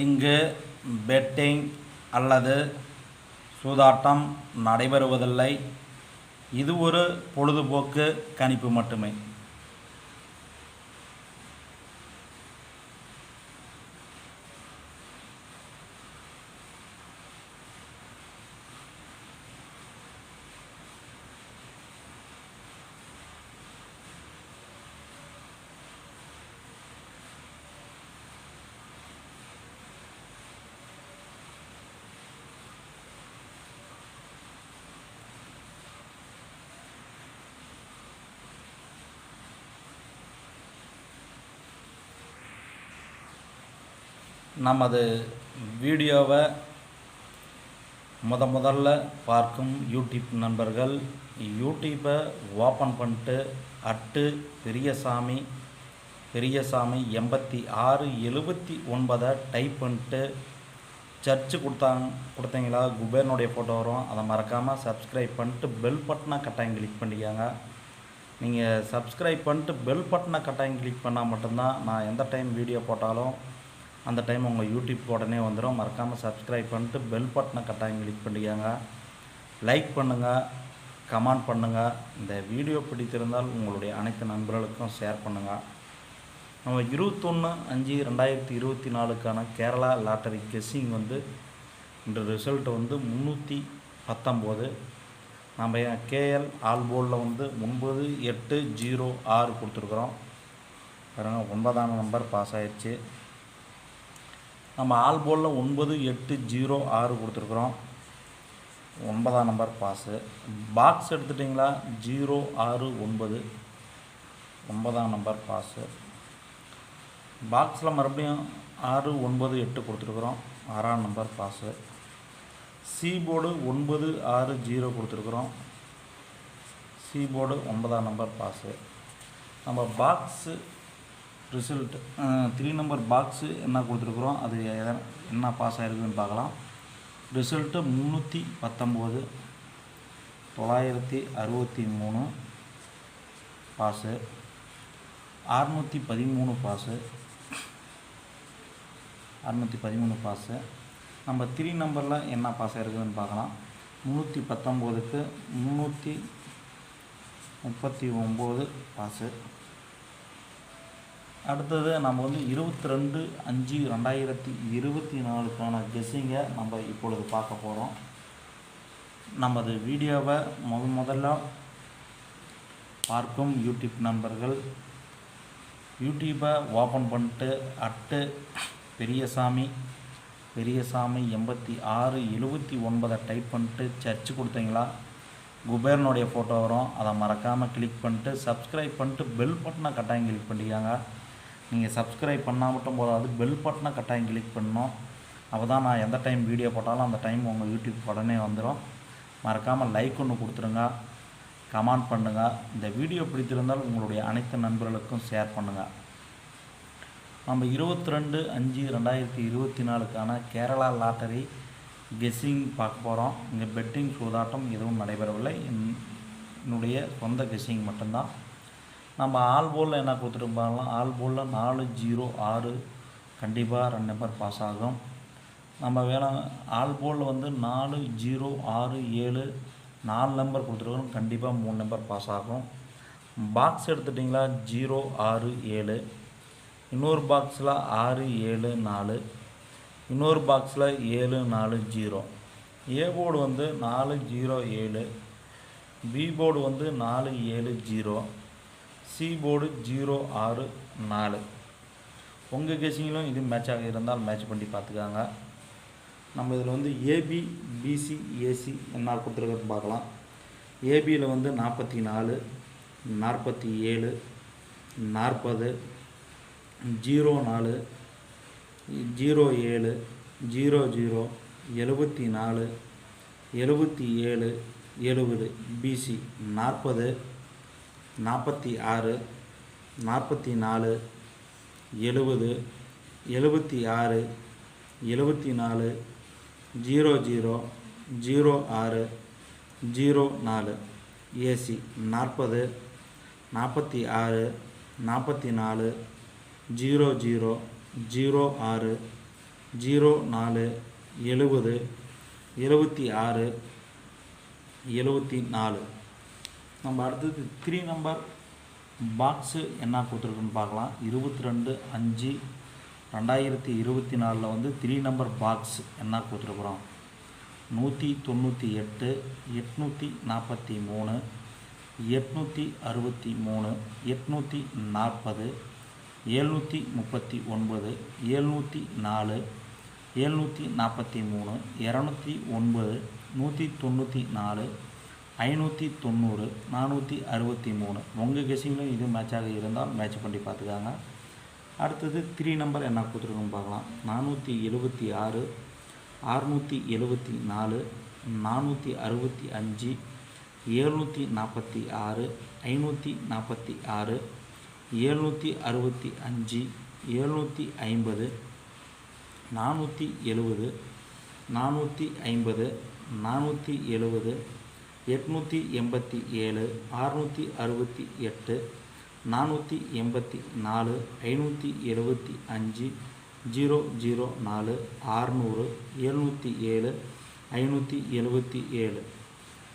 இங்கு பெட்டிங் அல்லது சூதாட்டம் நடைபெறுவதில்லை. இது ஒரு பொழுதுபோக்கு கணிப்பு மட்டுமே. நமது வீடியோவை முதல்ல பார்க்கும் யூடியூப் நண்பர்கள் யூடியூப்பை ஓப்பன் பண்ணிட்டு பெரியசாமி 8679 டைப் பண்ணிட்டு சர்ச்சு கொடுத்தீங்களா குபேரனுடைய ஃபோட்டோ வரும். அதை மறக்காமல் சப்ஸ்கிரைப் பண்ணிட்டு பெல் பட்டனை கட்டாயம் கிளிக் பண்ணிக்கோங்க. நீங்கள் சப்ஸ்கிரைப் பண்ணிட்டு பெல் பட்டனை கட்டாயம் கிளிக் பண்ணால் மட்டும்தான் நான் எந்த டைம் வீடியோ போட்டாலும் அந்த டைம் உங்கள் யூடியூப் உடனே வந்துடும். மறக்காமல் சப்ஸ்கிரைப் பண்ணிட்டு பெல் பட்டனை கட்டாயம் கிளிக் பண்ணிக்கோங்க. லைக் பண்ணுங்கள், கமெண்ட் பண்ணுங்கள். இந்த வீடியோ பிடித்திருந்தால் உங்களுடைய அனைத்து நண்பர்களுக்கும் ஷேர் பண்ணுங்கள். நம்ம 21/5/2024 கேரளா லாட்டரி கெஸ்ஸிங் இந்த ரிசல்ட் 319. நம்ம கேஎல் ஆல்போலில் 9806 கொடுத்துருக்குறோம். பாருங்கள், 9ஆம் நம்பர் பாஸ் ஆயிடுச்சு. நம்ம ஆல்போலில் 9806 கொடுத்துருக்குறோம். 9ஆம் நம்பர் பாஸு. பாக்ஸ் எடுத்துட்டிங்களா 069, 9ஆம் நம்பர் பாஸு. பாக்ஸில் மறுபடியும் 698 கொடுத்துருக்குறோம். 6ஆம் நம்பர் பாஸு. சி போர்டு 960 கொடுத்துருக்குறோம். சி போர்டு 9ஆம் நம்பர் பாஸு. நம்ம பாக்ஸு ரிசல்ட் 3 நம்பர் பாக்ஸு என்ன கொடுத்துருக்குறோம், அது என்ன பாஸ் ஆகிருக்குன்னு பார்க்கலாம். Result 319, 963 pass. 613 பாஸு. 613 பாஸு. நம்ம 3 நம்பரில் என்ன பாஸ் ஆகிருக்குதுன்னு பார்க்கலாம். 319க்கு 339 பாஸு. அடுத்தது நம்ம 22/5/2024 கெஸ்ஸிங்கை நம்ம இப்பொழுது பார்க்க போகிறோம். நமது வீடியோவை முதல்ல பார்க்கும் யூடியூப் நண்பர்கள் யூடியூப்பை ஓப்பன் பண்ணிட்டு பெரியசாமி 8679 டைப் பண்ணிட்டு சர்ச் கொடுத்தீங்களா குபேரனுடைய ஃபோட்டோ வரும். அதை மறக்காமல் கிளிக் பண்ணிட்டு சப்ஸ்கிரைப் பண்ணிட்டு பெல் பட்டனை கட்டாயம் கிளிக் பண்ணிக்காங்க. நீங்கள் சப்ஸ்கிரைப் பண்ணால் மட்டும் போதாது, பெல் பட்டனை கட்டாயம் கிளிக் பண்ணணும். அப்போ தான் நான் எந்த டைம் வீடியோ போட்டாலும் அந்த டைம் உங்கள் யூடியூப் உடனே வந்துடும். மறக்காமல் லைக் ஒன்று கொடுத்துருங்க, கமெண்ட் பண்ணுங்கள். இந்த வீடியோ பிடித்திருந்தால் உங்களுடைய அனைத்து நண்பர்களுக்கும் ஷேர் பண்ணுங்கள். நம்ம 22/5/2024 கேரளா லாட்டரி கெஸ்ஸிங் பார்க்க போகிறோம். இங்கே பெட்டிங் சூதாட்டம் எதுவும் நடைபெறவில்லை. என்னுடைய சொந்த கெஸ்ஸிங் மட்டும்தான். நம்ம ஆல்போலில் என்ன கொடுத்துருப்பாங்களோ ஆல்போலில் 406 கண்டிப்பாக 2 நம்பர் பாஸ் ஆகும். நம்ம ஆல்போலில் 4067 4 நம்பர் கொடுத்துருக்கோம். கண்டிப்பாக 3 நம்பர் பாஸ் ஆகும். பாக்ஸ் எடுத்துட்டிங்களா 067. இன்னொரு பாக்ஸில் 674. இன்னொரு பாக்ஸில் 740. A board 407. B board 470. C board 064. உங்கள் கெஸ்ஸிங்கிலும் இது மேட்சாக இருந்தால் மேட்ச் பண்ணி பார்த்துக்காங்க. நம்ம இதில் ஏபி பிசி ஏசி என்ன கொடுத்துருக்கிறது பார்க்கலாம். ஏபியில் 44, 47, 40, 04, 07, 00, 74, 77, 70. பிசி 40, 46, 44, 70, 76, 74, 00, 06, 04. ஏசி 40, 46, 44, 00, 06, 04 70 76 74. நம்ம அடுத்தது 3 நம்பர் பாக்ஸு என்ன கொடுத்துருக்குன்னு பார்க்கலாம். 22/5/2024 வந்து 3 நம்பர் பாக்ஸ் என்ன கொடுத்துருக்குறோம். 198 843 863 840 739 704 743 209 194 590 463. உங்கள் கெஸிங்கிலும் இது மேட்சாக இருந்தால் மேட்ச் பண்ணி பார்த்துக்காங்க. அடுத்தது 3 நம்பர் என்ன கொடுத்துருக்கோன்னு பார்க்கலாம். 476 674 465 746 546 765 750 470 450 470 887 668 484 575 004 600 707 577.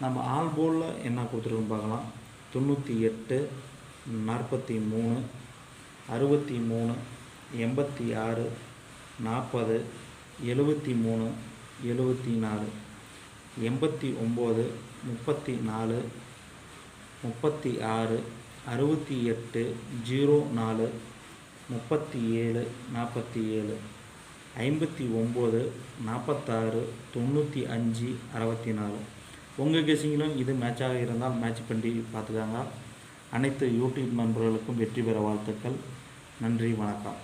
நம்ம ஆல் போலில் என்ன கொடுத்துருக்கோன்னு பார்க்கலாம். 98 43 63 86 40 73 74 89 34 36 68 04 37 47 59 46 95 64. உங்கள் கெஸிங்கிலும் இது மேட்சாக இருந்தால் மேட்ச் பண்ணி பார்த்துக்காங்க. அனைத்து யூடியூப் நண்பர்களுக்கும் வெற்றி பெற வாழ்த்துக்கள். நன்றி, வணக்கம்.